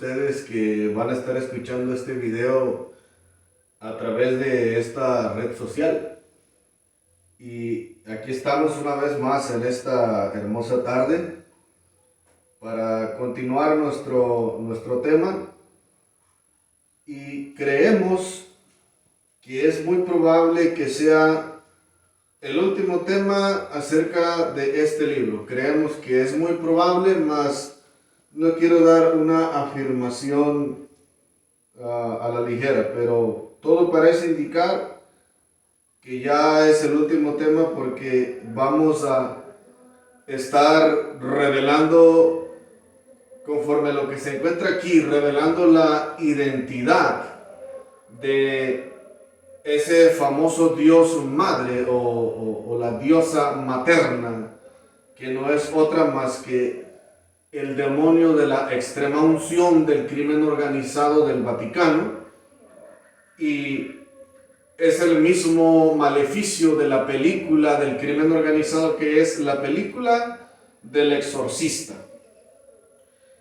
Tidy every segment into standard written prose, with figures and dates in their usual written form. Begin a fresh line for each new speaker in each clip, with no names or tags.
ustedes que van a estar escuchando este video a través de esta red social. Y aquí estamos una vez más en esta hermosa tarde para continuar nuestro tema. Y creemos que es muy probable que sea el último tema acerca de este libro. Creemos que es muy probable, mas no quiero dar una afirmación a la ligera, pero todo parece indicar que ya es el último tema porque vamos a estar revelando, conforme a lo que se encuentra aquí, revelando la identidad de ese famoso Dios madre o la diosa materna, que no es otra más que el demonio de la extrema unción del crimen organizado del Vaticano, y es el mismo maleficio de la película del crimen organizado, que es la película del exorcista.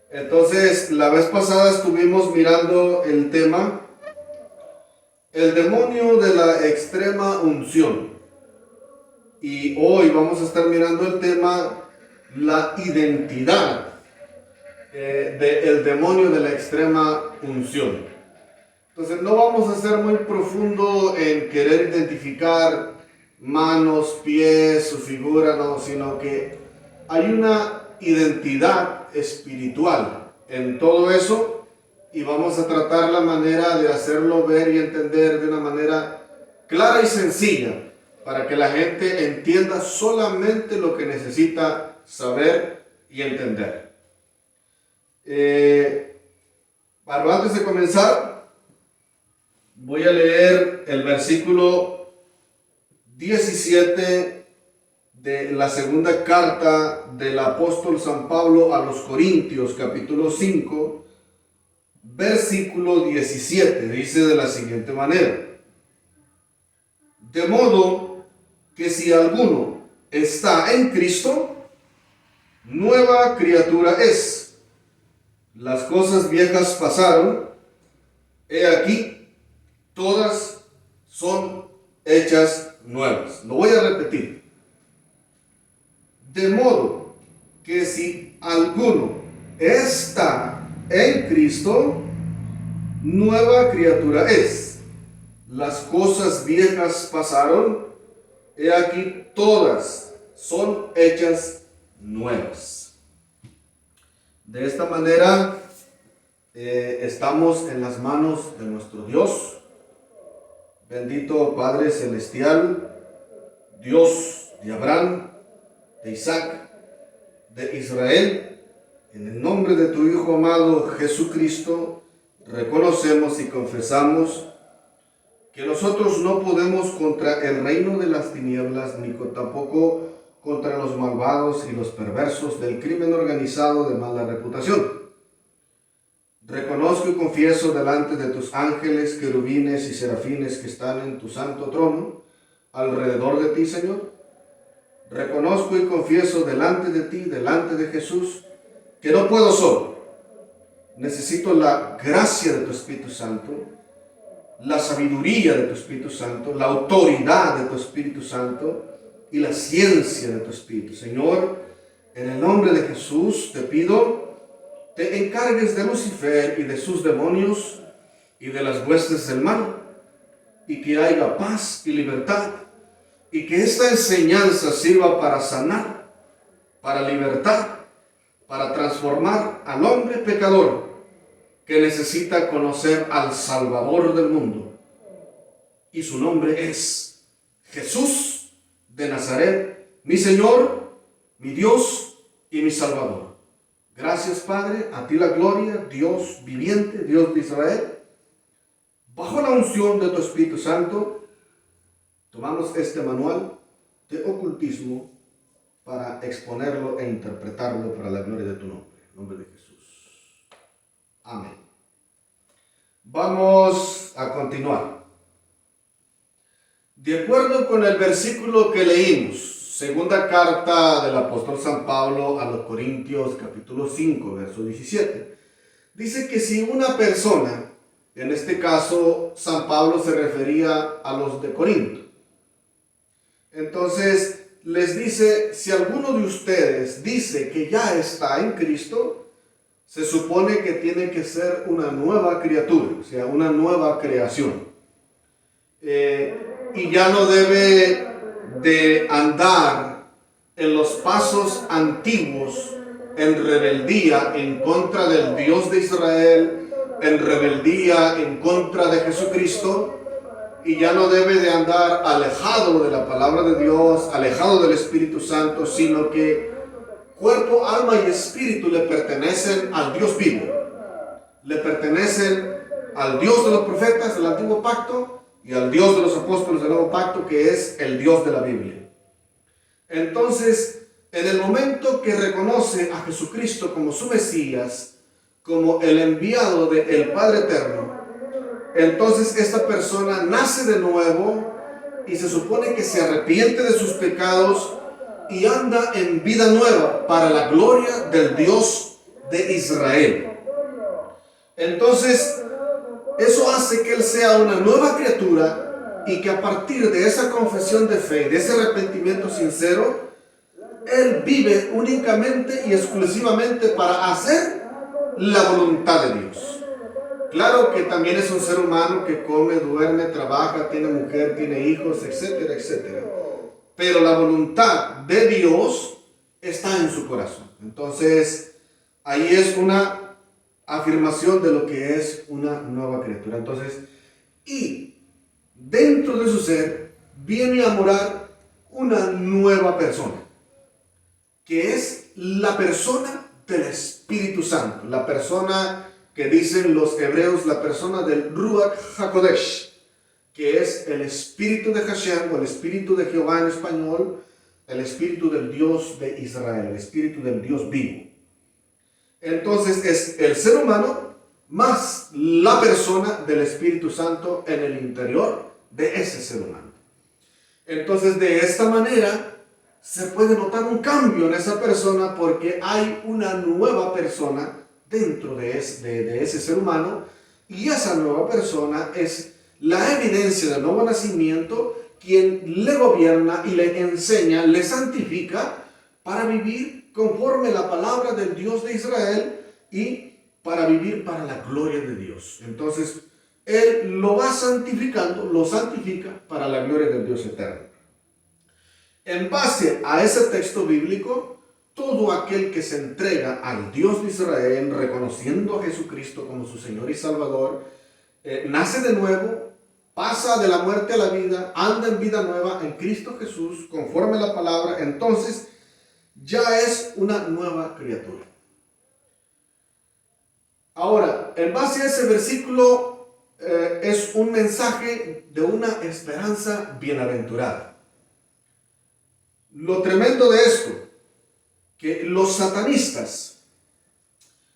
Entonces, la vez pasada estuvimos mirando el tema el demonio de la extrema unción, y hoy vamos a estar mirando el tema la identidad del demonio de la extrema unción. Entonces no vamos a ser muy profundo en querer identificar manos, pies, su figura, no, sino que hay una identidad espiritual en todo eso. Y vamos a tratar la manera de hacerlo ver y entender de una manera clara y sencilla, para que la gente entienda solamente lo que necesita saber y entender. Pero antes de comenzar, voy a leer el versículo 17 de la segunda carta del apóstol San Pablo a los Corintios, capítulo 5, versículo 17, dice de la siguiente manera: de modo que si alguno está en Cristo, nueva criatura es. Las cosas viejas pasaron, he aquí, todas son hechas nuevas. Lo voy a repetir. De modo que si alguno está en Cristo, nueva criatura es. Las cosas viejas pasaron, he aquí todas son hechas nuevas. De esta manera estamos en las manos de nuestro Dios. Bendito Padre Celestial, Dios de Abraham, de Isaac, de Israel. En el nombre de tu Hijo amado Jesucristo, reconocemos y confesamos que nosotros no podemos contra el reino de las tinieblas, ni tampoco contra los malvados y los perversos del crimen organizado de mala reputación. Reconozco y confieso delante de tus ángeles, querubines y serafines que están en tu santo trono, alrededor de ti, Señor. Reconozco y confieso delante de ti, delante de Jesús, que no puedo solo. Necesito la gracia de tu Espíritu Santo, la sabiduría de tu Espíritu Santo, la autoridad de tu Espíritu Santo y la ciencia de tu Espíritu. Señor, en el nombre de Jesús te pido, te encargues de Lucifer y de sus demonios y de las huestes del mal, y que haya paz y libertad, y que esta enseñanza sirva para sanar, para libertar, para transformar al hombre pecador que necesita conocer al Salvador del mundo. Y su nombre es Jesús de Nazaret, mi Señor, mi Dios y mi Salvador. Gracias, Padre, a ti la gloria, Dios viviente, Dios de Israel. Bajo la unción de tu Espíritu Santo, tomamos este manual de ocultismo para exponerlo e interpretarlo para la gloria de tu nombre. En nombre de Jesús. Amén. Vamos a continuar. De acuerdo con el versículo que leímos, segunda carta del apóstol San Pablo a los Corintios, capítulo 5, verso 17. Dice que si una persona, en este caso San Pablo se refería a los de Corinto, entonces les dice, si alguno de ustedes dice que ya está en Cristo, se supone que tiene que ser una nueva criatura, o sea, una nueva creación. Y ya no debe de andar en los pasos antiguos, en rebeldía en contra del Dios de Israel, en rebeldía en contra de Jesucristo, y ya no debe de andar alejado de la palabra de Dios, alejado del Espíritu Santo, sino que cuerpo, alma y espíritu le pertenecen al Dios vivo, le pertenecen al Dios de los profetas del Antiguo Pacto y al Dios de los apóstoles del Nuevo Pacto, que es el Dios de la Biblia. Entonces, en el momento que reconoce a Jesucristo como su Mesías, como el enviado del Padre Eterno, entonces esta persona nace de nuevo y se supone que se arrepiente de sus pecados y anda en vida nueva para la gloria del Dios de Israel. Entonces, eso hace que él sea una nueva criatura y que a partir de esa confesión de fe, de ese arrepentimiento sincero, él vive únicamente y exclusivamente para hacer la voluntad de Dios. Claro que también es un ser humano que come, duerme, trabaja, tiene mujer, tiene hijos, etcétera, etcétera. Pero la voluntad de Dios está en su corazón. Entonces, ahí es una afirmación de lo que es una nueva criatura. Entonces, y dentro de su ser viene a morar una nueva persona, que es la persona del Espíritu Santo, la persona que dicen los hebreos, la persona del Ruach HaKodesh, que es el Espíritu de Hashem, o el Espíritu de Jehová en español, el Espíritu del Dios de Israel, el Espíritu del Dios vivo. Entonces es el ser humano más la persona del Espíritu Santo en el interior de ese ser humano. Entonces, de esta manera se puede notar un cambio en esa persona, porque hay una nueva persona dentro de ese ser humano, y esa nueva persona es la evidencia del nuevo nacimiento, quien le gobierna y le enseña, le santifica para vivir conforme la palabra del Dios de Israel y para vivir para la gloria de Dios. Entonces, él lo va santificando, lo santifica para la gloria del Dios eterno. En base a ese texto bíblico, todo aquel que se entrega al Dios de Israel, reconociendo a Jesucristo como su Señor y Salvador, nace de nuevo, pasa de la muerte a la vida, anda en vida nueva en Cristo Jesús, conforme a la palabra, entonces ya es una nueva criatura. Ahora, en base a ese versículo, es un mensaje de una esperanza bienaventurada. Lo tremendo de esto, que los satanistas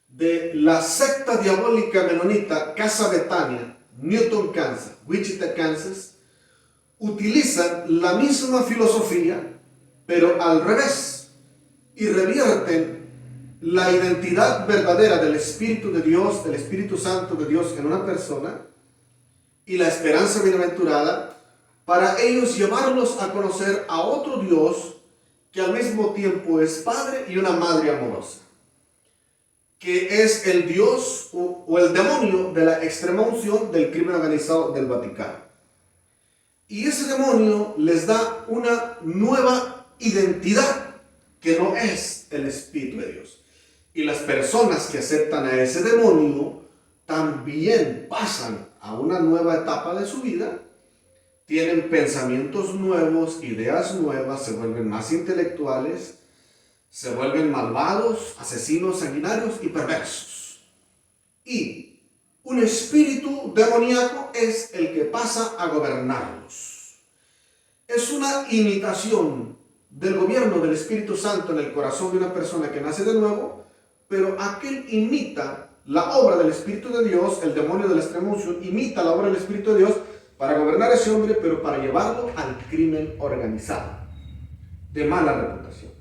de la secta diabólica menonita Casa Betania, Newton, Kansas, Wichita, Kansas, utilizan la misma filosofía, pero al revés, y revierten la identidad verdadera del Espíritu de Dios, del Espíritu Santo de Dios en una persona, y la esperanza bienaventurada, para ellos llevarlos a conocer a otro Dios que al mismo tiempo es Padre y una Madre amorosa, que es el Dios o el demonio de la extrema unción del crimen organizado del Vaticano. Y ese demonio les da una nueva identidad que no es el Espíritu de Dios. Y las personas que aceptan a ese demonio también pasan a una nueva etapa de su vida, tienen pensamientos nuevos, ideas nuevas, se vuelven más intelectuales, se vuelven malvados, asesinos, sanguinarios y perversos. Y un espíritu demoníaco es el que pasa a gobernarlos. Es una imitación del gobierno del Espíritu Santo en el corazón de una persona que nace de nuevo, pero aquel imita la obra del Espíritu de Dios, el demonio de la extrema unción imita la obra del Espíritu de Dios para gobernar a ese hombre, pero para llevarlo al crimen organizado, de mala reputación.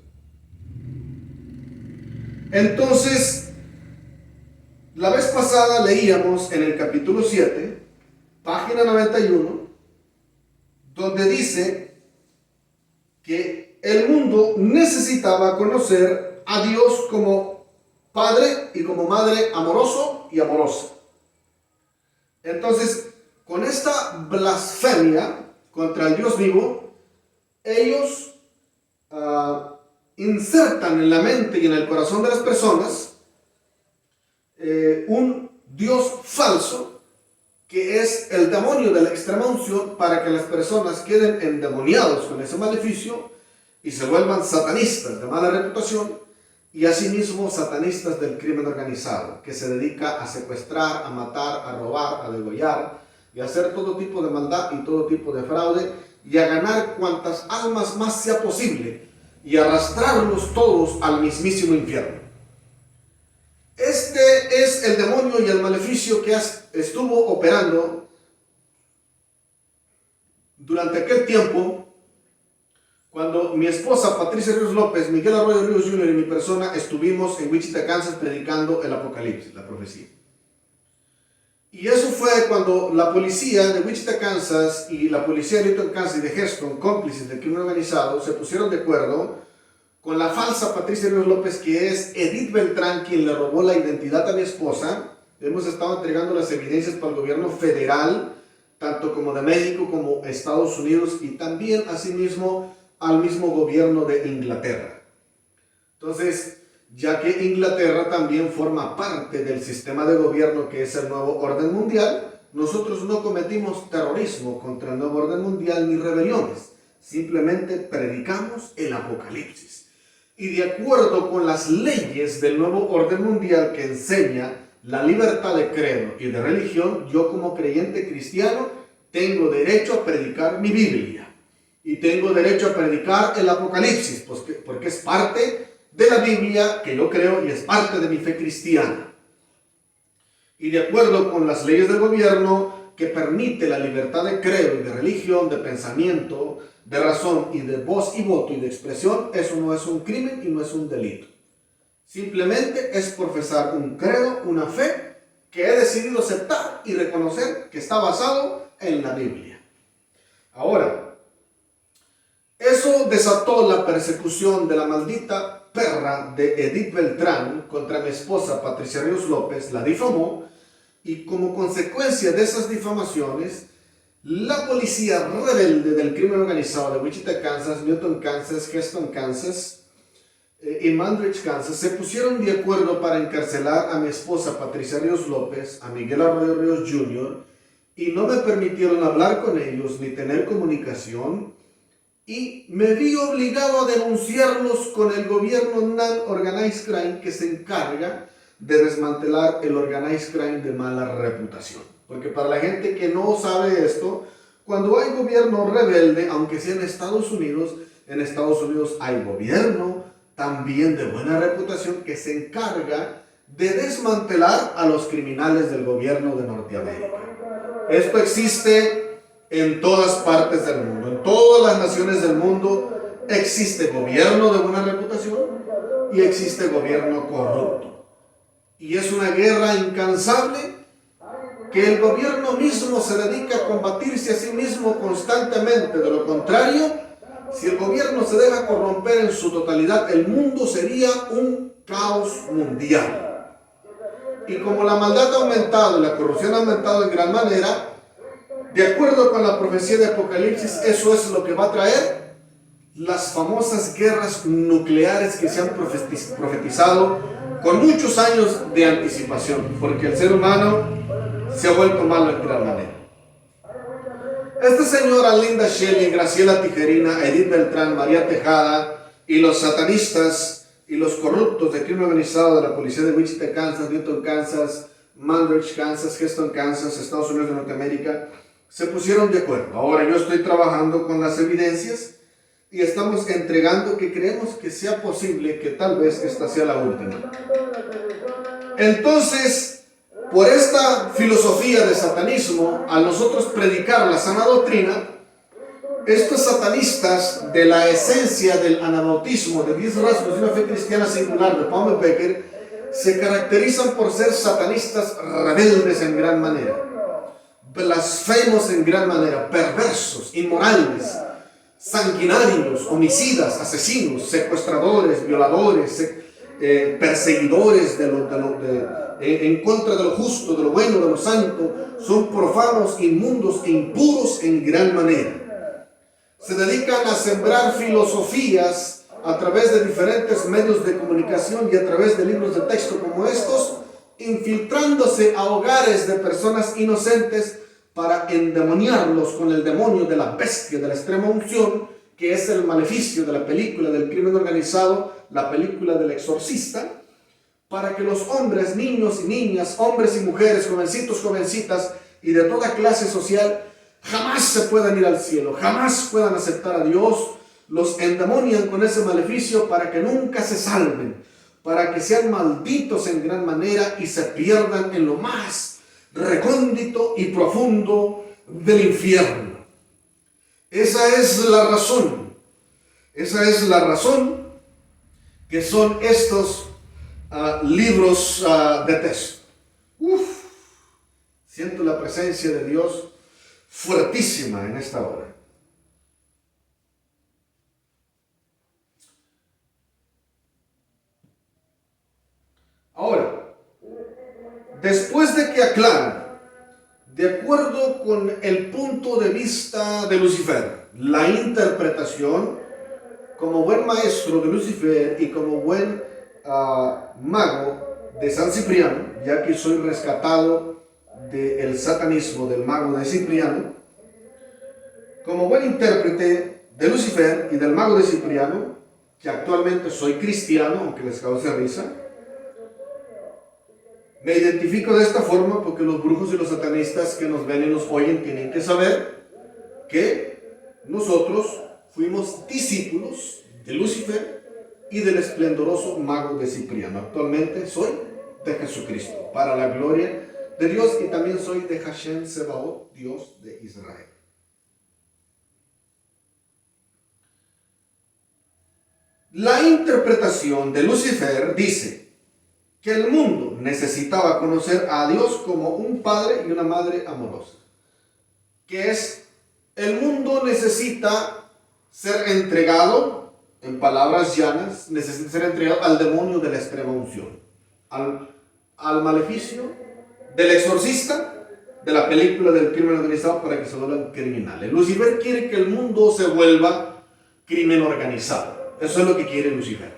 Entonces, La vez pasada leíamos en el capítulo 7, página 91, donde dice que el mundo necesitaba conocer a Dios como Padre y como Madre amoroso y amorosa. Entonces, con esta blasfemia contra el Dios vivo, ellos insertan en la mente y en el corazón de las personas un Dios falso, que es el demonio de la extrema unción, para que las personas queden endemoniados con ese maleficio y se vuelvan satanistas de mala reputación, y asimismo satanistas del crimen organizado, que se dedica a secuestrar, a matar, a robar, a degollar y a hacer todo tipo de maldad y todo tipo de fraude, y a ganar cuantas almas más sea posible y arrastrarlos todos al mismísimo infierno. Este es el demonio y el maleficio que estuvo operando durante aquel tiempo, cuando mi esposa Patricia Ríos López, Miguel Arroyo Ríos Jr. y mi persona estuvimos en Wichita, Kansas, predicando el Apocalipsis, la profecía. Y eso fue cuando la policía de Wichita, Kansas y la policía de Newton, Kansas y de Heston, cómplices del crimen organizado, se pusieron de acuerdo con la falsa Patricia Ríos López, que es Edith Beltrán, quien le robó la identidad a mi esposa. Hemos estado entregando las evidencias para el gobierno federal, tanto como de México como Estados Unidos, y también asimismo al mismo gobierno de Inglaterra. Entonces, ya que Inglaterra también forma parte del sistema de gobierno que es el nuevo orden mundial, nosotros no cometimos terrorismo contra el nuevo orden mundial ni rebeliones, simplemente predicamos el Apocalipsis. Y de acuerdo con las leyes del nuevo orden mundial, que enseña la libertad de credo y de religión, yo como creyente cristiano tengo derecho a predicar mi Biblia. Y tengo derecho a predicar el Apocalipsis, porque es parte de la Biblia que yo creo y es parte de mi fe cristiana. Y de acuerdo con las leyes del gobierno que permite la libertad de credo y de religión, de pensamiento, de razón y de voz y voto y de expresión, eso no es un crimen y no es un delito. Simplemente es profesar un credo, una fe que he decidido aceptar y reconocer que está basado en la Biblia. Ahora, eso desató la persecución de la maldita perra de Edith Beltrán contra mi esposa Patricia Ríos López, la difamó, y como consecuencia de esas difamaciones, la policía rebelde del crimen organizado de Wichita, Kansas, Newton, Kansas, Heston, Kansas y Mandridge, Kansas, se pusieron de acuerdo para encarcelar a mi esposa Patricia Ríos López, a Miguel Arroyo Ríos Jr., y no me permitieron hablar con ellos ni tener comunicación, y me vi obligado a denunciarlos con el gobierno Non-Organized Crime, que se encarga de desmantelar el Organized Crime de mala reputación. Porque para la gente que no sabe esto, cuando hay gobierno rebelde, aunque sea en Estados Unidos hay gobierno también de buena reputación que se encarga de desmantelar a los criminales del gobierno de Norteamérica. Esto existe en todas partes del mundo, en todas las naciones del mundo existe gobierno de buena reputación y existe gobierno corrupto. Y es una guerra incansable que el gobierno mismo se dedica a combatirse a sí mismo constantemente. De lo contrario, si el gobierno se deja corromper en su totalidad, el mundo sería un caos mundial. Y como la maldad ha aumentado y la corrupción ha aumentado en gran manera, de acuerdo con la profecía de Apocalipsis, eso es lo que va a traer las famosas guerras nucleares que se han profetizado con muchos años de anticipación, porque el ser humano se ha vuelto malo en gran manera. Esta señora Linda Shelley, Graciela Tijerina, Edith Beltrán, María Tejada y los satanistas y los corruptos de crimen organizado de la policía de Wichita, Kansas, Newton, Kansas, Mandridge, Kansas, Heston, Kansas, Estados Unidos de Norteamérica, se pusieron de acuerdo. Ahora yo estoy trabajando con las evidencias y estamos entregando que creemos que sea posible que tal vez esta sea la última. Entonces, por esta filosofía de satanismo, al nosotros predicar la sana doctrina, estos satanistas de la esencia del anabautismo, de 10 rasgos de una fe cristiana singular de Palmer Becker, se caracterizan por ser satanistas rebeldes en gran manera, blasfemos en gran manera, perversos, inmorales, sanguinarios, homicidas, asesinos, secuestradores, violadores, perseguidores en contra de lo justo, de lo bueno, de lo santo. Son profanos, inmundos e impuros en gran manera. Se dedican a sembrar filosofías a través de diferentes medios de comunicación y a través de libros de texto como estos, infiltrándose a hogares de personas inocentes para endemoniarlos con el demonio de la bestia de la extrema unción, que es el maleficio de la película del crimen organizado, la película del exorcista, para que los hombres, niños y niñas, hombres y mujeres, jovencitos, jovencitas y de toda clase social jamás se puedan ir al cielo, jamás puedan aceptar a Dios. Los endemonian con ese maleficio para que nunca se salven, para que sean malditos en gran manera y se pierdan en lo más recóndito y profundo del infierno. Esa es la razón. Esa es la razón que son estos libros de texto. Siento la presencia de Dios fuertísima en esta hora. Ahora, después de que aclaran, de acuerdo con el punto de vista de Lucifer, la interpretación, como buen maestro de Lucifer y como buen mago de San Cipriano, ya que soy rescatado del satanismo del mago de Cipriano, como buen intérprete de Lucifer y del mago de Cipriano, que actualmente soy cristiano, aunque les cause risa, me identifico de esta forma porque los brujos y los satanistas que nos ven y nos oyen tienen que saber que nosotros fuimos discípulos de Lucifer y del esplendoroso mago de Cipriano. Actualmente soy de Jesucristo, para la gloria de Dios, y también soy de Hashem Sebaot, Dios de Israel. La interpretación de Lucifer dice que el mundo necesitaba conocer a Dios como un padre y una madre amorosa. Que es, el mundo necesita ser entregado, en palabras llanas, necesita ser entregado al demonio de la extrema unción, al maleficio del exorcista, de la película del crimen organizado, para que se vuelvan criminales. Lucifer quiere que el mundo se vuelva crimen organizado. Eso es lo que quiere Lucifer.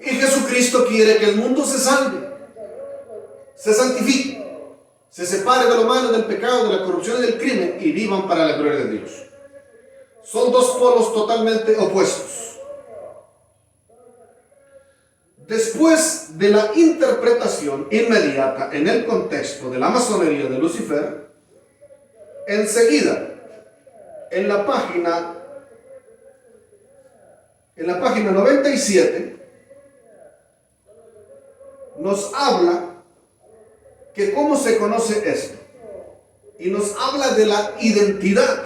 Y Jesucristo quiere que el mundo se salve, se santifique, se separe de lo malo, del pecado, de la corrupción y del crimen y vivan para la gloria de Dios. Son dos polos totalmente opuestos. Después de la interpretación inmediata en el contexto de la masonería de Lucifer, enseguida en la página 97 nos habla que cómo se conoce esto, y nos habla de la identidad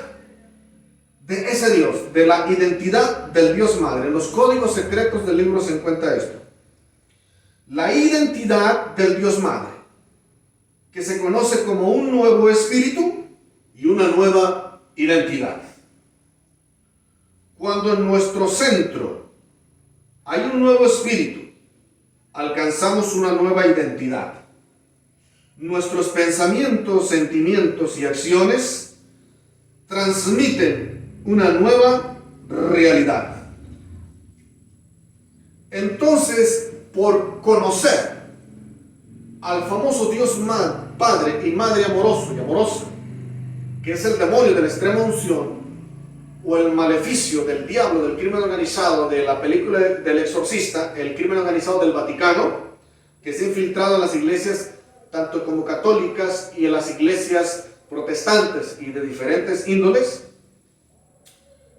de ese Dios, de la identidad del Dios Madre. En los códigos secretos del libro se encuentra esto: la identidad del Dios Madre, que se conoce como un nuevo espíritu y una nueva identidad. Cuando en nuestro centro hay un nuevo espíritu, alcanzamos una nueva identidad. Nuestros pensamientos, sentimientos y acciones transmiten una nueva realidad. Entonces, por conocer al famoso Dios Padre y Madre amoroso y amorosa, que es el demonio de la extrema unción, o el maleficio del diablo, del crimen organizado, de la película del exorcista, el crimen organizado del Vaticano, que se ha infiltrado en las iglesias tanto como católicas y en las iglesias protestantes y de diferentes índoles.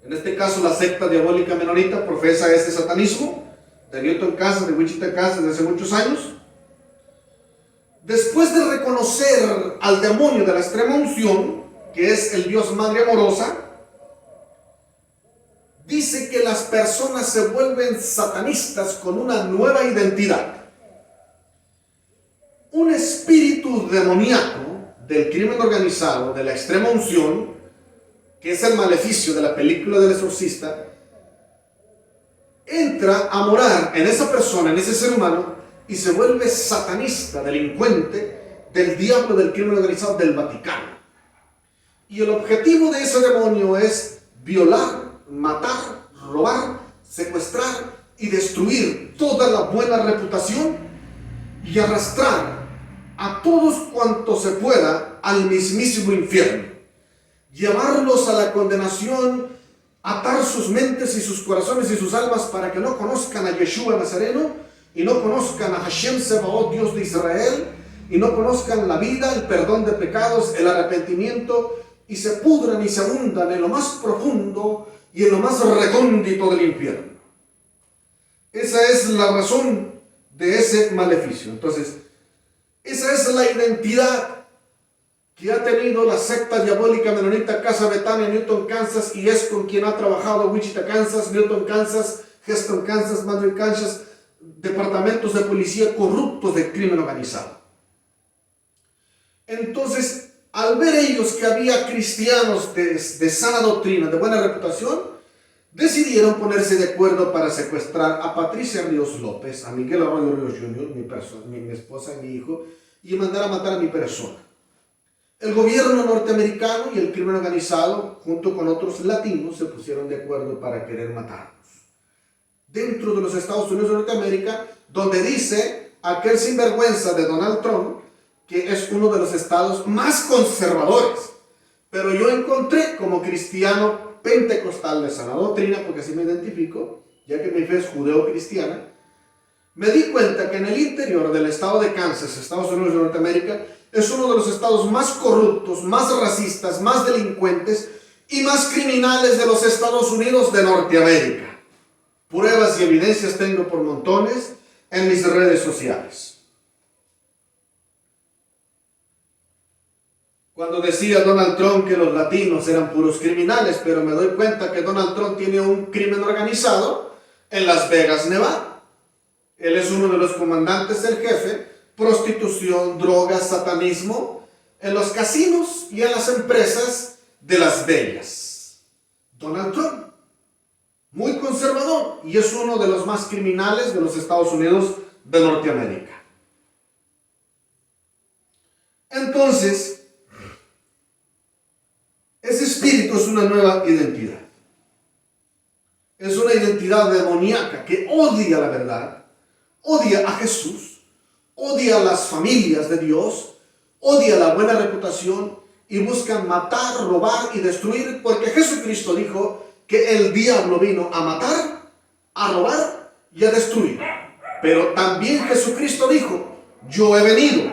En este caso, la secta diabólica menonita profesa este satanismo de Newton, Kansas, de Wichita, Kansas, desde hace muchos años. Después de reconocer al demonio de la extrema unción, que es el Dios Madre amorosa, dice que las personas se vuelven satanistas con una nueva identidad. demoníaco del crimen organizado, de la extrema unción, que es el maleficio de la película del exorcista, entra a morar en esa persona, en ese ser humano, y se vuelve satanista, delincuente del diablo del crimen organizado del Vaticano. Y el objetivo de ese demonio es violar, matar, robar, secuestrar y destruir toda la buena reputación y arrastrar a todos cuantos se pueda al mismísimo infierno. Llevarlos a la condenación, atar sus mentes y sus corazones y sus almas para que no conozcan a Yeshua Nazareno y no conozcan a Hashem Sebaot, Dios de Israel, y no conozcan la vida, el perdón de pecados, el arrepentimiento, y se pudran y se hundan en lo más profundo y en lo más recóndito del infierno. Esa es la razón de ese maleficio. Entonces, esa es la identidad que ha tenido la secta diabólica menonita Casa Betania en Newton, Kansas, y es con quien ha trabajado Wichita, Kansas, Newton, Kansas, Heston, Kansas, Madrid, Kansas, departamentos de policía corruptos de crimen organizado. Entonces, al ver ellos que había cristianos de sana doctrina, de buena reputación, decidieron ponerse de acuerdo para secuestrar a Patricia Ríos López, a Miguel Arroyo Ríos Jr., mi esposa y mi hijo, y mandar a matar a mi persona. El gobierno norteamericano y el crimen organizado, junto con otros latinos, se pusieron de acuerdo para querer matarnos. Dentro de los Estados Unidos de Norteamérica, donde dice aquel sinvergüenza de Donald Trump, que es uno de los estados más conservadores. Pero yo encontré, como cristiano pentecostal de sana doctrina, porque así me identifico, ya que mi fe es judeo-cristiana, me di cuenta que en el interior del estado de Kansas, Estados Unidos de Norteamérica, es uno de los estados más corruptos, más racistas, más delincuentes y más criminales de los Estados Unidos de Norteamérica. Pruebas y evidencias tengo por montones en mis redes sociales. Cuando decía Donald Trump que los latinos eran puros criminales, pero me doy cuenta que Donald Trump tiene un crimen organizado en Las Vegas, Nevada. Él es uno de los comandantes, el jefe, prostitución, drogas, satanismo, en los casinos y en las empresas de Las Vegas. Donald Trump, muy conservador, y es uno de los más criminales de los Estados Unidos de Norteamérica. Entonces, ese espíritu es una nueva identidad. Es una identidad demoníaca que odia la verdad, odia a Jesús, odia a las familias de Dios, odia la buena reputación y buscan matar, robar y destruir, porque Jesucristo dijo que el diablo vino a matar, a robar y a destruir. Pero también Jesucristo dijo, yo he venido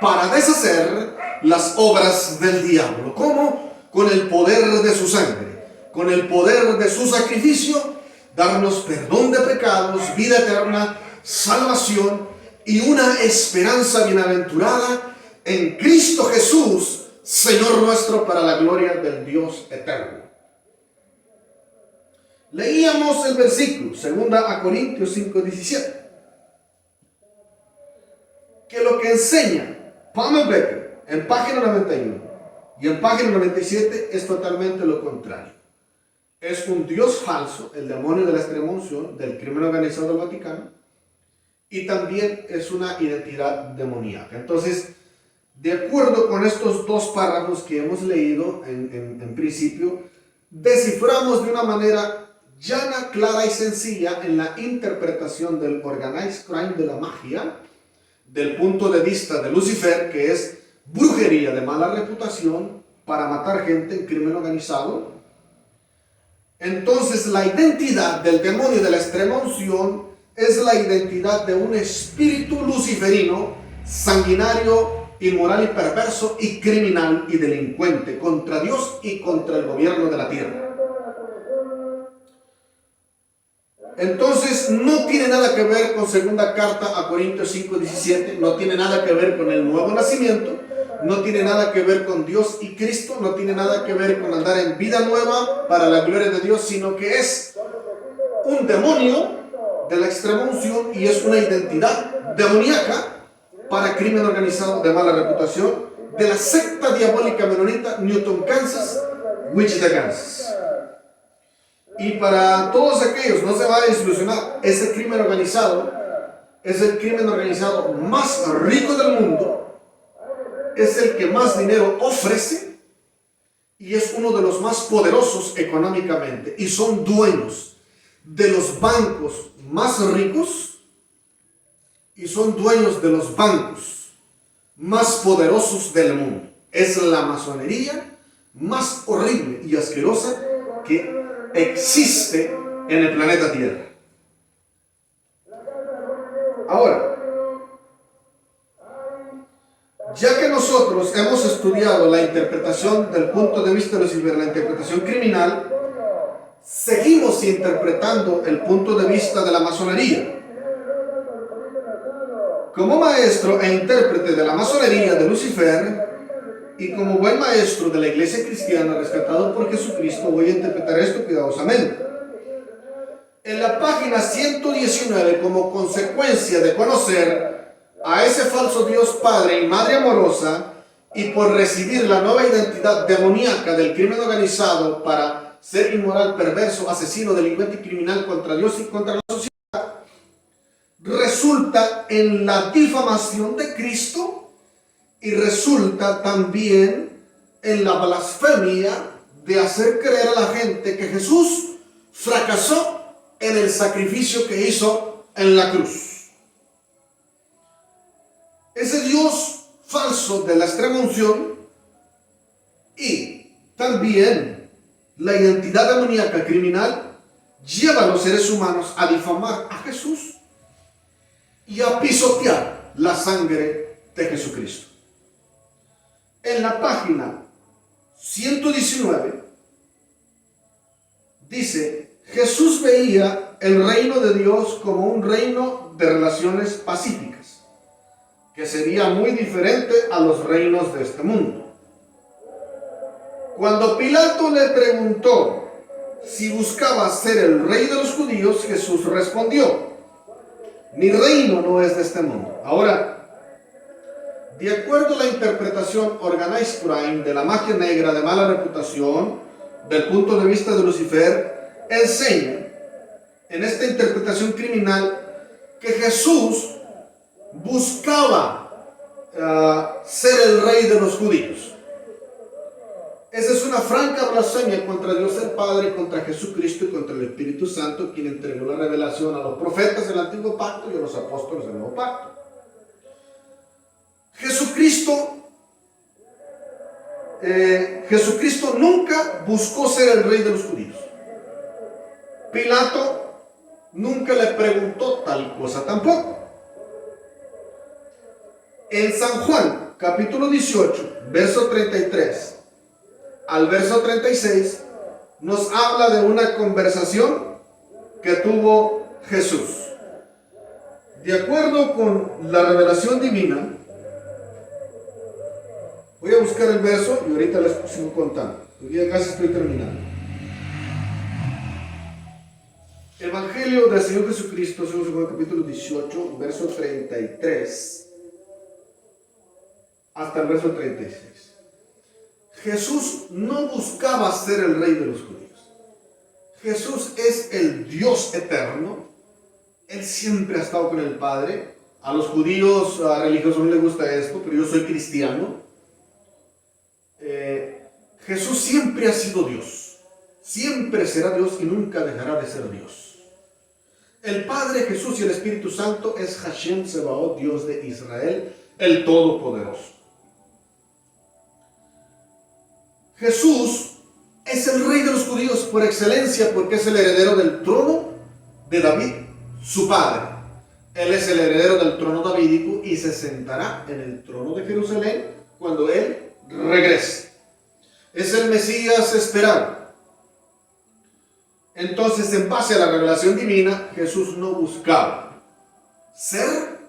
para deshacer las obras del diablo. ¿Cómo? Con el poder de su sangre, con el poder de su sacrificio, darnos perdón de pecados, vida eterna, salvación y una esperanza bienaventurada en Cristo Jesús, Señor nuestro, para la gloria del Dios eterno. Leíamos el versículo, 2 Corintios 5:17, que lo que enseña Palmer Becker en página 91 y en página 97 es totalmente lo contrario. Es un Dios falso, el demonio de la extrema unción, del crimen organizado del Vaticano, y también es una identidad demoníaca. Entonces, de acuerdo con estos dos párrafos que hemos leído en principio, desciframos de una manera llana, clara y sencilla en la interpretación del organized crime, de la magia, del punto de vista de Lucifer, que es brujería de mala reputación para matar gente en crimen organizado. Entonces, la identidad del demonio de la extrema unción es la identidad de un espíritu luciferino, sanguinario, inmoral y perverso y criminal y delincuente contra Dios y contra el gobierno de la tierra. Entonces, no tiene nada que ver con segunda carta a Corintios 5:17, no tiene nada que ver con el nuevo nacimiento, no tiene nada que ver con Dios y Cristo, no tiene nada que ver con andar en vida nueva para la gloria de Dios, sino que es un demonio de la extrema unción y es una identidad demoníaca para crimen organizado de mala reputación de la secta diabólica menonita Newton, Kansas, Wichita, Kansas. Y para todos aquellos, no se va a desilusionar, ese crimen organizado es el crimen organizado más rico del mundo, es el que más dinero ofrece y es uno de los más poderosos económicamente, y son dueños de los bancos más ricos y son dueños de los bancos más poderosos del mundo. Es la masonería más horrible y asquerosa que existe en el planeta Tierra. Ahora, ya que nosotros hemos estudiado la interpretación del punto de vista de Lucifer, la interpretación criminal, seguimos interpretando el punto de vista de la masonería. Como maestro e intérprete de la masonería de Lucifer y como buen maestro de la iglesia cristiana rescatado por Jesucristo, voy a interpretar esto cuidadosamente. En la página 119, como consecuencia de conocer a ese falso Dios Padre y Madre amorosa, y por recibir la nueva identidad demoníaca del crimen organizado para ser inmoral, perverso, asesino, delincuente y criminal contra Dios y contra la sociedad, resulta en la difamación de Cristo y resulta también en la blasfemia de hacer creer a la gente que Jesús fracasó en el sacrificio que hizo en la cruz. Ese Dios falso de la extrema unción y también la identidad demoníaca criminal lleva a los seres humanos a difamar a Jesús y a pisotear la sangre de Jesucristo. En la página 119 dice: Jesús veía el reino de Dios como un reino de relaciones pacíficas, que sería muy diferente a los reinos de este mundo. Cuando Pilato le preguntó si buscaba ser el rey de los judíos, Jesús respondió: mi reino no es de este mundo. Ahora, de acuerdo a la interpretación Organized Crime de la magia negra de mala reputación, del punto de vista de Lucifer, enseña en esta interpretación criminal que Jesús buscaba ser el rey de los judíos. Esa es una franca blasfemia contra Dios el Padre, contra Jesucristo y contra el Espíritu Santo, quien entregó la revelación a los profetas del Antiguo Pacto y a los apóstoles del Nuevo Pacto. Jesucristo nunca buscó ser el rey de los judíos. Pilato nunca le preguntó tal cosa tampoco. En San Juan, capítulo 18, verso 33 al verso 36, nos habla de una conversación que tuvo Jesús. De acuerdo con la revelación divina, voy a buscar el verso y ahorita les sigo contando. Hoy día casi estoy terminando. Evangelio del Señor Jesucristo, según San Juan capítulo 18, verso 33 hasta el verso 36. Jesús no buscaba ser el rey de los judíos. Jesús es el Dios eterno. Él siempre ha estado con el Padre. A los judíos religiosos no les gusta esto, pero yo soy cristiano. Jesús siempre ha sido Dios. Siempre será Dios y nunca dejará de ser Dios. El Padre, Jesús y el Espíritu Santo es Hashem Sebaot, Dios de Israel, el Todopoderoso. Jesús es el rey de los judíos por excelencia porque es el heredero del trono de David, su padre. Él es el heredero del trono davídico y se sentará en el trono de Jerusalén cuando Él regrese. Es el Mesías esperado. Entonces, en base a la revelación divina, Jesús no buscaba ser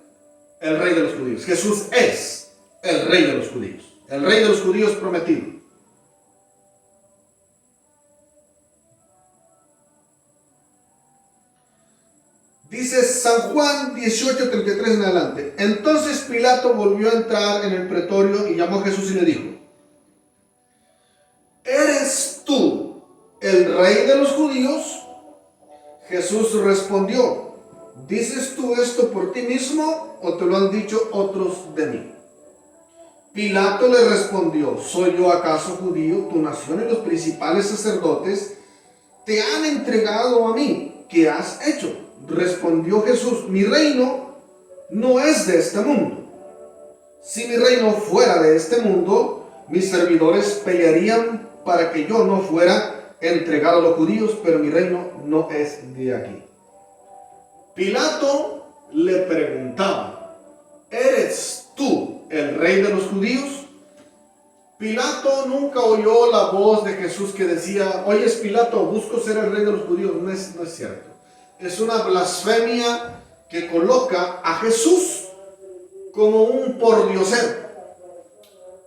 el rey de los judíos. Jesús es el rey de los judíos. El rey de los judíos prometido. Dice San Juan 18:33 en adelante. Entonces Pilato volvió a entrar en el pretorio y llamó a Jesús y le dijo: ¿eres tú el rey de los judíos? Jesús respondió: ¿dices tú esto por ti mismo o te lo han dicho otros de mí? Pilato le respondió: ¿soy yo acaso judío? Tu nación y los principales sacerdotes te han entregado a mí. ¿Qué has hecho? Respondió Jesús: mi reino no es de este mundo. Si mi reino fuera de este mundo, mis servidores pelearían para que yo no fuera entregado a los judíos, pero mi reino no es de aquí. Pilato le preguntaba: ¿eres tú el rey de los judíos? Pilato nunca oyó la voz de Jesús que decía: oyes, Pilato, busco ser el rey de los judíos. No es cierto. Es una blasfemia que coloca a Jesús como un pordiosero.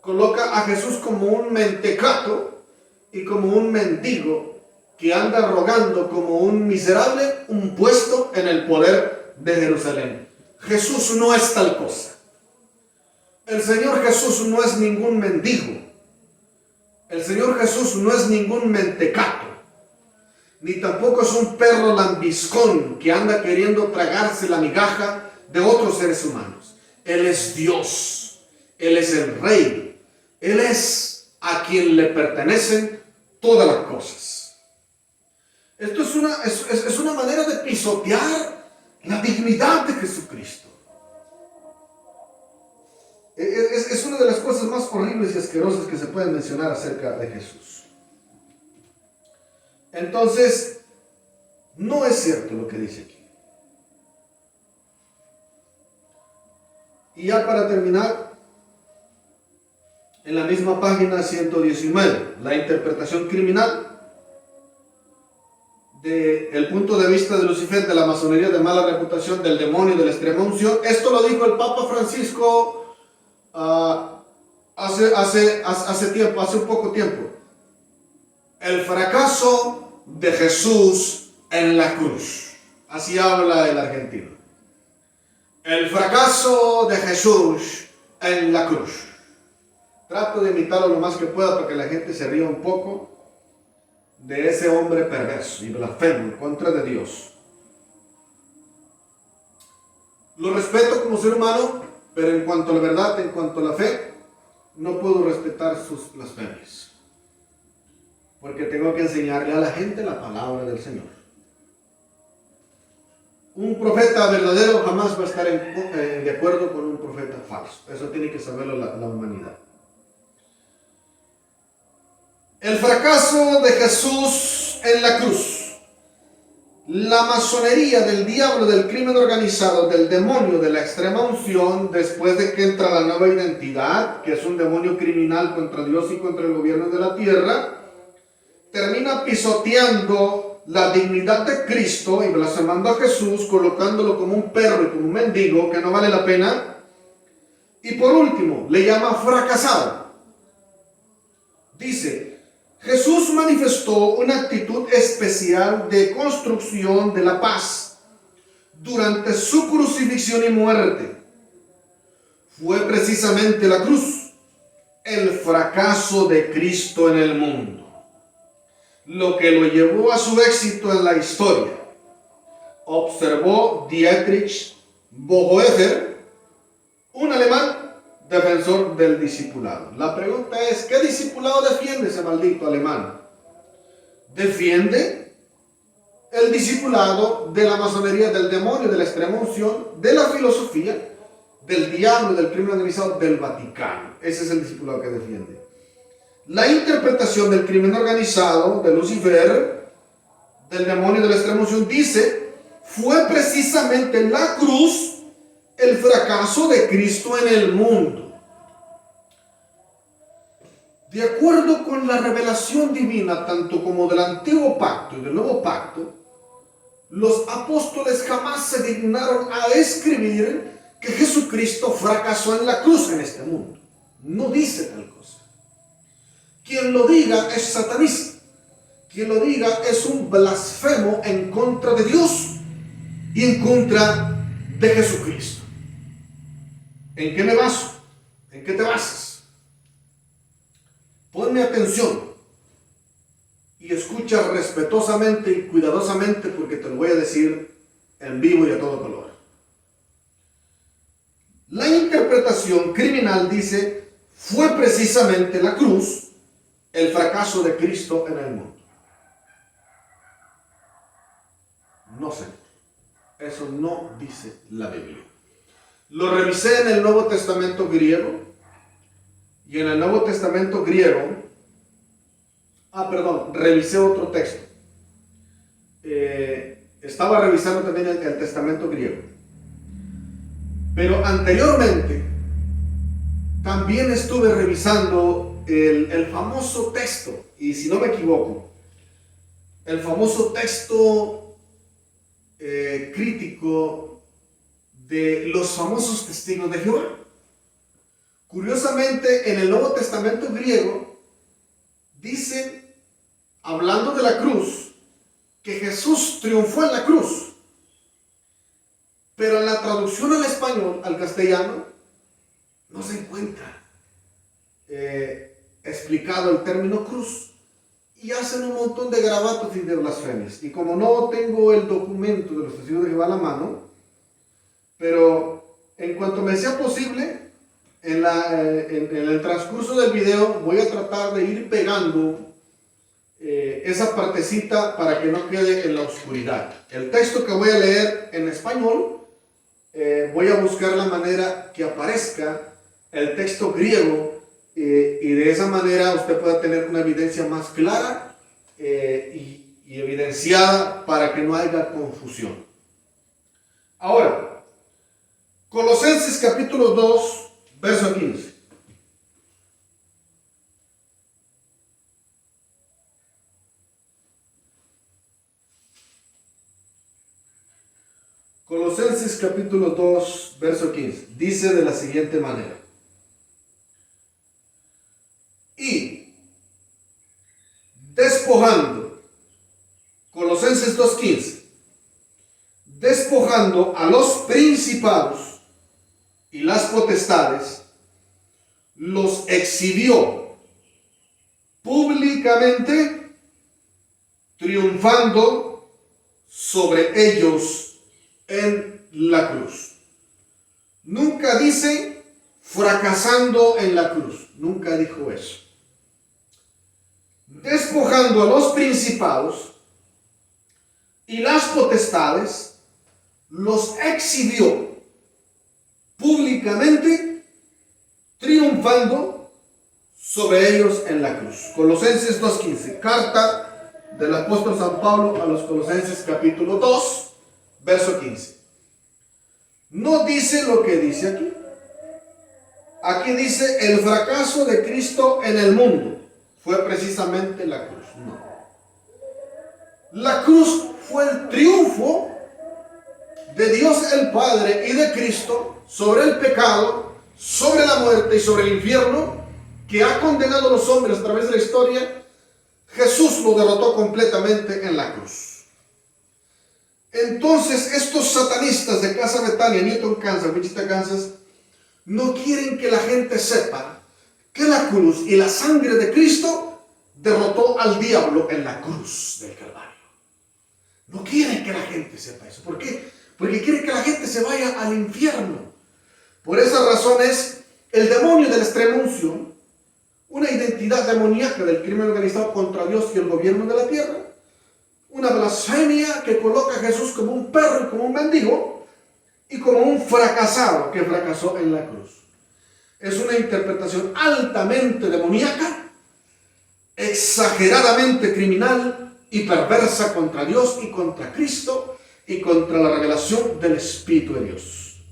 Coloca a Jesús como un mentecato y como un mendigo que anda rogando como un miserable un puesto en el poder de Jerusalén. Jesús no es tal cosa. El Señor Jesús no es ningún mendigo. El Señor Jesús no es ningún mentecato. Ni tampoco es un perro lambiscón que anda queriendo tragarse la migaja de otros seres humanos. Él es Dios. Él es el Rey. Él es a quien le pertenecen todas las cosas. Esto es una manera de pisotear la dignidad de Jesucristo. Es una de las cosas más horribles y asquerosas que se pueden mencionar acerca de Jesús. Entonces, no es cierto lo que dice aquí. Y ya para terminar, en la misma página 119, la interpretación criminal del punto de vista de Lucifer, de la masonería de mala reputación, del demonio, de la extrema unción. Esto lo dijo el Papa Francisco hace tiempo, hace un poco tiempo. El fracaso de Jesús en la cruz. Así habla el argentino. El fracaso de Jesús en la cruz. Trato de imitarlo lo más que pueda para que la gente se ría un poco de ese hombre perverso y blasfemo en contra de Dios. Lo respeto como ser humano, pero en cuanto a la verdad, en cuanto a la fe, no puedo respetar sus blasfemias. Porque tengo que enseñarle a la gente la palabra del Señor. Un profeta verdadero jamás va a estar de acuerdo con un profeta falso. Eso tiene que saberlo la humanidad. El fracaso de Jesús en la cruz. La masonería del diablo, del crimen organizado, del demonio, de la extrema unción, después de que entra la nueva identidad, que es un demonio criminal contra Dios y contra el gobierno de la tierra, termina pisoteando la dignidad de Cristo y blasfemando a Jesús, colocándolo como un perro y como un mendigo que no vale la pena. Y por último, le llama fracasado. Dice: Jesús manifestó una actitud especial de construcción de la paz durante su crucifixión y muerte. Fue precisamente la cruz el fracaso de Cristo en el mundo, lo que lo llevó a su éxito en la historia, observó Dietrich Bonhoeffer, un alemán defensor del discipulado. La pregunta es: ¿qué discipulado defiende ese maldito alemán? Defiende el discipulado de la masonería, del demonio, de la extrema unción, de la filosofía, del diablo, del crimen organizado, del Vaticano. Ese es el discipulado que defiende. La interpretación del crimen organizado, de Lucifer, del demonio, de la extrema unción, dice: fue precisamente la cruz el fracaso de Cristo en el mundo. De acuerdo con la revelación divina, tanto como del antiguo pacto y del nuevo pacto, los apóstoles jamás se dignaron a escribir que Jesucristo fracasó en la cruz en este mundo. No dice tal cosa. Quien lo diga es satanista. Quien lo diga es un blasfemo en contra de Dios. y en contra de Jesucristo. ¿En qué me baso? ¿En qué te basas? Ponme atención y escucha respetuosamente y cuidadosamente, porque te lo voy a decir en vivo y a todo color. La interpretación criminal dice: fue precisamente la cruz el fracaso de Cristo en el mundo. No, Señor, eso no dice la Biblia. Lo revisé en el Nuevo Testamento griego, y en el Nuevo Testamento griego, revisé otro texto. Estaba revisando también el Testamento griego. Pero anteriormente también estuve revisando el famoso texto, y si no me equivoco, el famoso texto crítico de los famosos testigos de Jehová. Curiosamente, en el Nuevo Testamento griego dice, hablando de la cruz, que Jesús triunfó en la cruz. Pero en la traducción al español, al castellano, no se encuentra explicado el término cruz. Y hacen un montón de garabatos y de blasfemias. Y como no tengo el documento de los testigos de Jehová a la mano, pero en cuanto me sea posible, en el transcurso del video voy a tratar de ir pegando esa partecita para que no quede en la oscuridad. El texto que voy a leer en español, voy a buscar la manera que aparezca el texto griego, y de esa manera usted pueda tener una evidencia más clara y evidenciada para que no haya confusión. Ahora, Colosenses capítulo 2, verso 15. Colosenses capítulo 2, verso 15. Dice de la siguiente manera: y despojando, Colosenses 2:15, despojando a los principados y las potestades, los exhibió públicamente, triunfando sobre ellos en la cruz. Nunca dice fracasando en la cruz, nunca dijo eso. Despojando a los principados y las potestades, los exhibió públicamente, triunfando sobre ellos en la cruz. Colosenses 2:15, carta del apóstol San Pablo a los Colosenses capítulo 2, verso 15. No dice lo que dice aquí. Aquí dice el fracaso de Cristo en el mundo fue precisamente la cruz. No. La cruz fue el triunfo de Dios el Padre y de Cristo sobre el pecado, sobre la muerte y sobre el infierno, que ha condenado a los hombres a través de la historia. Jesús lo derrotó completamente en la cruz. Entonces, estos satanistas de Casa Betania, Newton, Kansas, Wichita, Kansas, no quieren que la gente sepa que la cruz y la sangre de Cristo derrotó al diablo en la cruz del Calvario. No quieren que la gente sepa eso. ¿Por qué? Porque quieren que la gente se vaya al infierno. Por esa razón es el demonio de la extrema unción, una identidad demoníaca del crimen organizado contra Dios y el gobierno de la tierra, una blasfemia que coloca a Jesús como un perro y como un mendigo y como un fracasado que fracasó en la cruz. Es una interpretación altamente demoníaca, exageradamente criminal y perversa contra Dios y contra Cristo y contra la revelación del Espíritu de Dios.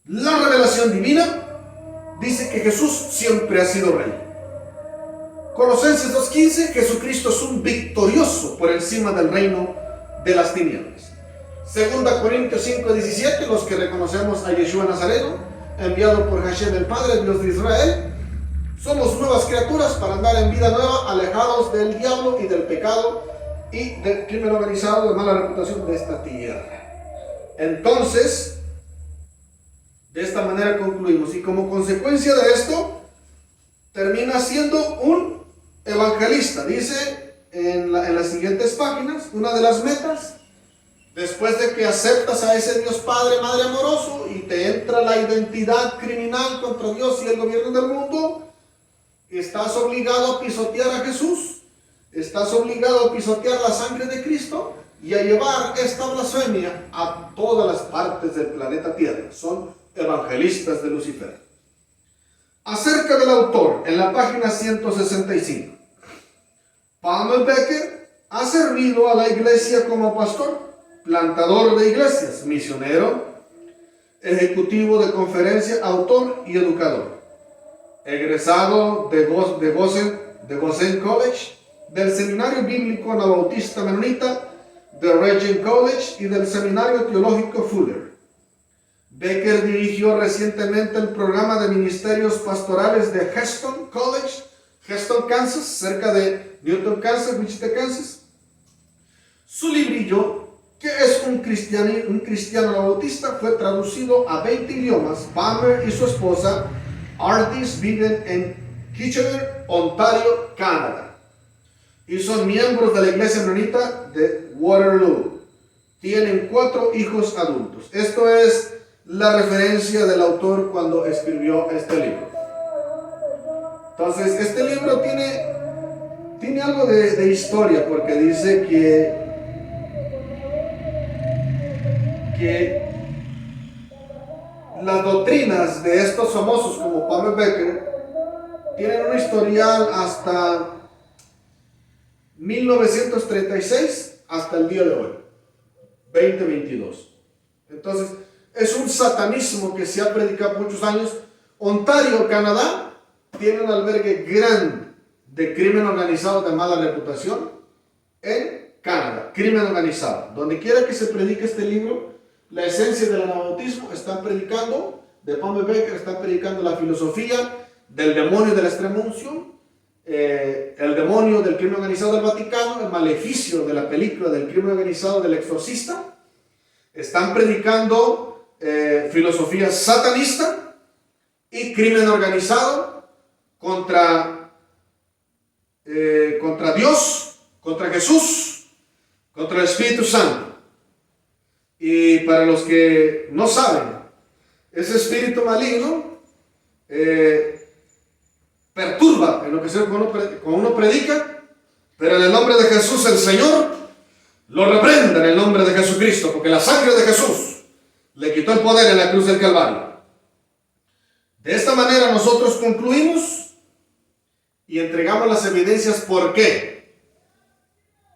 La revelación divina dice que Jesús siempre ha sido rey. Colosenses 2:15, Jesucristo es un victorioso por encima del reino de las tinieblas. 2 Corintios 5:17, los que reconocemos a Yeshua Nazareno, enviado por Hashem el Padre, Dios de Israel, somos nuevas criaturas para andar en vida nueva, alejados del diablo y del pecado y del crimen organizado de mala reputación de esta tierra. Entonces, de esta manera concluimos, y como consecuencia de esto, termina siendo un evangelista. Dice en las siguientes páginas, una de las metas, después de que aceptas a ese Dios Padre, Madre amoroso, y te entra la identidad criminal contra Dios y el gobierno del mundo, estás obligado a pisotear a Jesús, estás obligado a pisotear la sangre de Cristo y a llevar esta blasfemia a todas las partes del planeta Tierra. Son evangelistas de Lucifer. Acerca del autor, en la página 165, Palmer Becker ha servido a la iglesia como pastor, plantador de iglesias, misionero, ejecutivo de conferencia, autor y educador. Egresado de Gosen College, del Seminario Bíblico Anabautista Menonita, de Regent College y del Seminario Teológico Fuller. Becker dirigió recientemente el programa de ministerios pastorales de Heston College, Heston, Kansas, cerca de Newton, Kansas, Wichita, Kansas. Su librillo, que es un cristiano anabautista, fue traducido a 20 idiomas. Palmer y su esposa Ardis viven en Kitchener, Ontario, Canadá, y son miembros de la iglesia menonita de Waterloo. Tienen 4 hijos adultos. Esto es la referencia del autor cuando escribió este libro. Entonces, este libro tiene algo de historia, porque dice que las doctrinas de estos famosos como Palmer Becker tienen un historial hasta 1936 hasta el día de hoy, 2022. Entonces, es un satanismo que se ha predicado muchos años. Ontario, Canadá, tiene un albergue grande de crimen organizado de mala reputación en Canadá, crimen organizado. Donde quiera que se predique este libro, la esencia del anabautismo, están predicando, de Palmer Becker, están predicando la filosofía del demonio de la extrema unción, el demonio del crimen organizado del Vaticano, el maleficio de la película del crimen organizado del exorcista. Están predicando filosofía satanista y crimen organizado contra Dios, contra Jesús, contra el Espíritu Santo. Y para los que no saben, ese espíritu maligno perturba en lo que cuando uno predica, pero en el nombre de Jesús el Señor lo reprende en el nombre de Jesucristo, porque la sangre de Jesús le quitó el poder en la cruz del Calvario. De esta manera nosotros concluimos y entregamos las evidencias por qué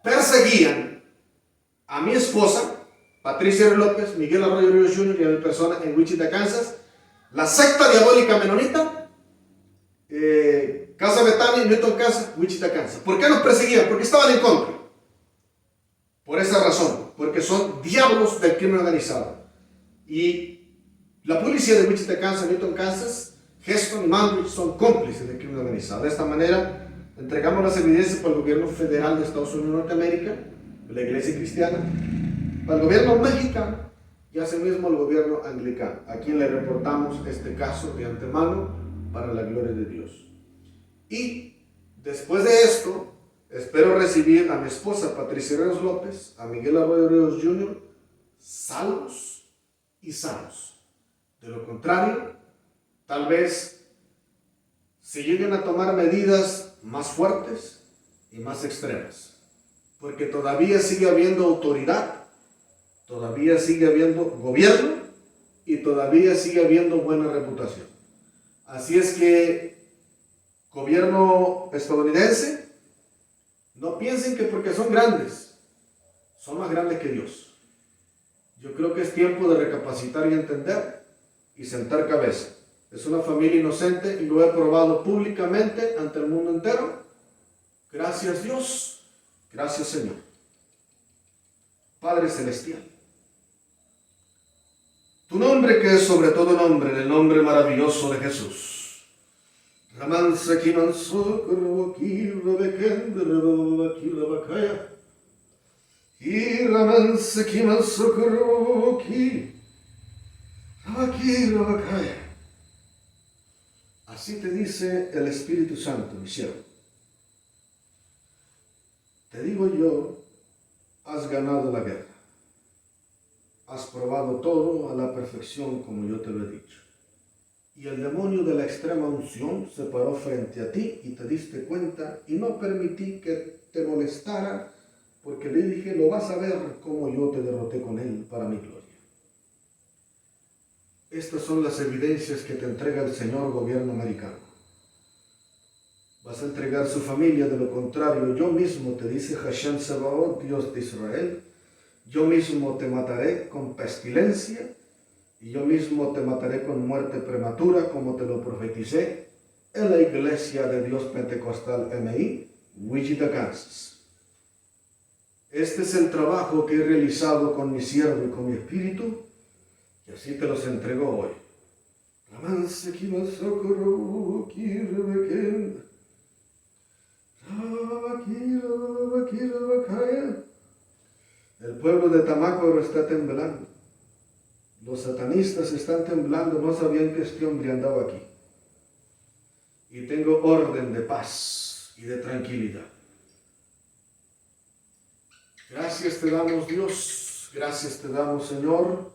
perseguían a mi esposa Patricia R. López, Miguel Arroyo Ríos Jr. y a mi persona en Wichita, Kansas, la secta diabólica menonita, Casa Betania, Newton, Kansas, Wichita, Kansas. ¿Por qué nos perseguían? Porque estaban en contra. Por esa razón, porque son diablos del crimen organizado. Y la policía de Wichita, Kansas, Newton, Kansas, Heston y Manwich son cómplices del crimen organizado. De esta manera, entregamos las evidencias para el gobierno federal de Estados Unidos de Norteamérica, la iglesia cristiana, para el gobierno mexicano y asimismo al gobierno anglicano, a quien le reportamos este caso de antemano para la gloria de Dios. Y después de esto, espero recibir a mi esposa Patricia Ríos López, a Miguel Arroyo Ríos Jr., salvos y sanos. De lo contrario, tal vez se lleguen a tomar medidas más fuertes y más extremas, porque todavía sigue habiendo autoridad, todavía sigue habiendo gobierno y todavía sigue habiendo buena reputación. Así es que, gobierno estadounidense, no piensen que porque son grandes, son más grandes que Dios. Yo creo que es tiempo de recapacitar y entender y sentar cabeza. Es una familia inocente y lo he probado públicamente ante el mundo entero. Gracias Dios, gracias Señor. Padre Celestial, tu nombre que es sobre todo nombre, en el nombre maravilloso de Jesús. Así te dice el Espíritu Santo, mi siervo. Te digo yo, has ganado la guerra. Has probado todo a la perfección como yo te lo he dicho. Y el demonio de la extrema unción se paró frente a ti y te diste cuenta y no permití que te molestara porque le dije, lo vas a ver cómo yo te derroté con él para mi gloria. Estas son las evidencias que te entrega el Señor gobierno americano. Vas a entregar su familia, de lo contrario, yo mismo, te dice Hashem Sebaot, Dios de Israel, yo mismo te mataré con pestilencia y yo mismo te mataré con muerte prematura, como te lo profeticé en la iglesia de Dios Pentecostal MI, Wichita, Kansas. Este es el trabajo que he realizado con mi siervo y con mi espíritu, y así te los entrego hoy. El pueblo de Tamácuaro está temblando. Los satanistas están temblando, no sabían que este hombre andaba aquí. Y tengo orden de paz y de tranquilidad. Gracias te damos, Dios. Gracias te damos, Señor.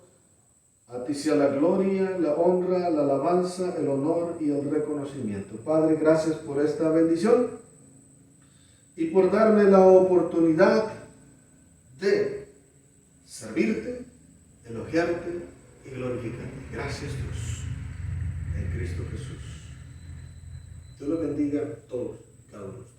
A ti sea la gloria, la honra, la alabanza, el honor y el reconocimiento. Padre, gracias por esta bendición y por darme la oportunidad de servirte, elogiarte y glorificarte. Gracias, Dios, en Cristo Jesús. Dios lo bendiga a todos, cada uno de ustedes.